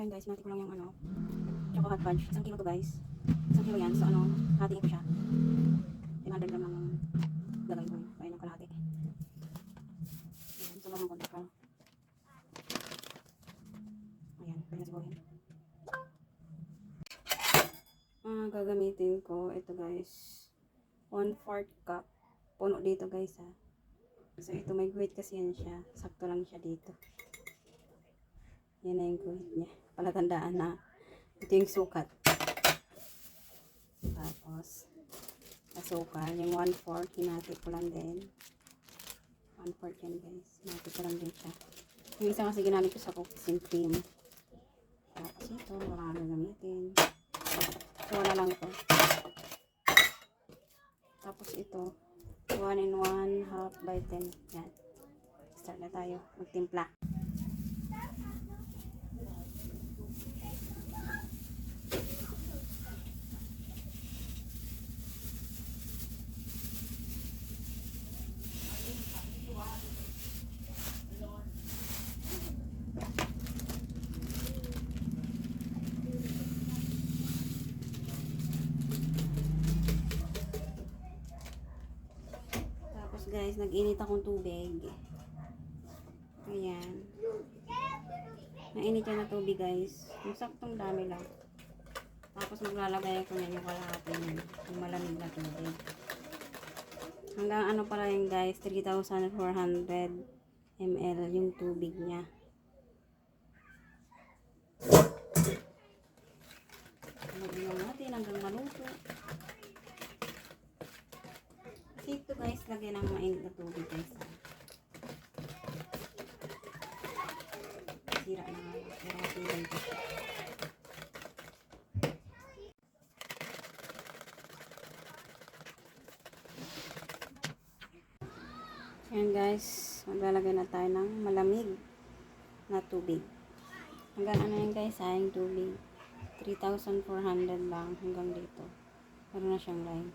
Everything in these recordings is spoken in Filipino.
Ayun guys, natin ko lang yung choco hot fudge. Isang kilo to guys. Isang kilo yan. So hatiin ko siya. 500 gram lang yung gagawin ko. Ayun ang kalahati. Ayan, so lang ang konti ko. Ayan, pwede na siguro yan. Gagamitin ko, ito guys, 1/4 cup. Puno dito guys ha. So ito may guhit kasi yan siya. Sakto lang siya dito. Yan na yung guhit niya. Palatandaan na ito yung sukat. Tapos, asukal. Yung 1/4, hinati ko lang din. 1/4 yan guys. Hinati ko lang din siya. Yung isa kasi ginamit ko sa cookies and cream. Tapos ito, wala nga gagamitin. So, wala lang ito. Tapos ito, 1 in 1 half by 10. Yan. Start na tayo. Magtimpla. Guys, nag-init akong tubig. Ayan. Nainit yan na tubig guys. Yung saktong dami lang. Tapos maglalagay ako na yung kalahati niyan. Yung malamig na tubig. Hanggang ano pala yung guys, 3,400 ml yung tubig niya. Lagyan natin hanggang maluto. Ito guys, lagyan ng mainit na tubig guys. Sira na nga. Pero matigan ko siya. Ayan guys, maglalagay na tayo ng malamig na tubig. Hanggang ano yan guys, yung tubig. 3,400 lang hanggang dito. Meron na siyang line.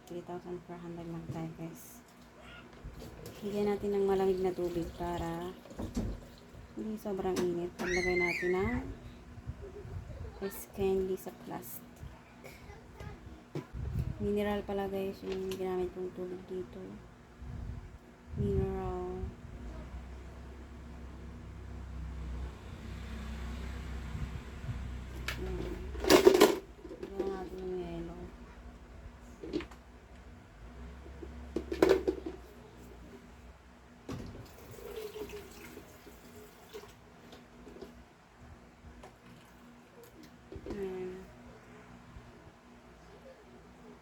3,400 lang tayo guys. Higyan natin ng malamig na tubig para hindi sobrang init. Paglagay natin ng ice candy sa plastic. Mineral pala guys yung ginamit kong tubig dito. Mineral. Higyan natin yung yellow.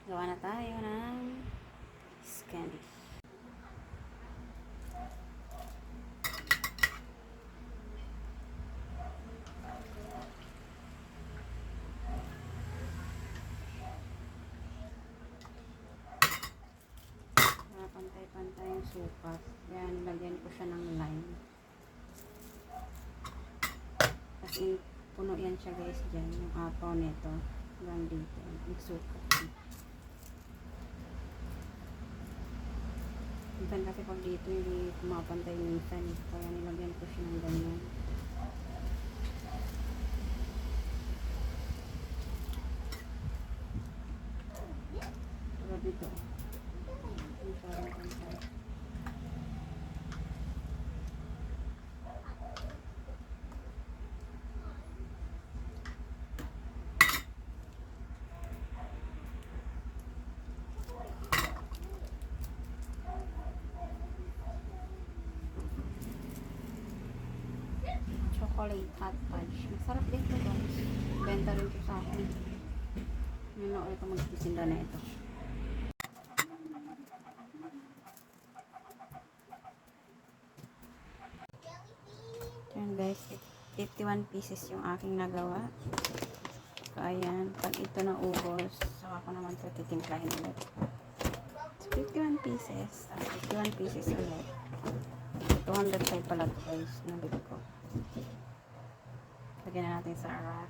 Gawa na tayo ng candy. Para pantay-pantay yung sukat. Yan, lagyan ko siya ng lime. Kasi puno yan siya guys dyan. Yung apaw nito. Hanggang dito. Yung sukat. Minsan kasi pag dito hindi kumapantay minsan. Kaya nilagyan ko siya ng ganyan. Pero dito. Yung parang pantay. Chocolate hot fudge. Masarap din ito guys. Benta rin ito sa akin. Yun ako ito magtisinda na ito. Yan guys. 51 pieces yung aking nagawa. So ayan. Pag ito na ubos, saka ko naman ito titimplahin ulit. So 51 pieces. 51 pieces ulit. 205 pala guys. Nabili ko. Lagyan na natin sa rack.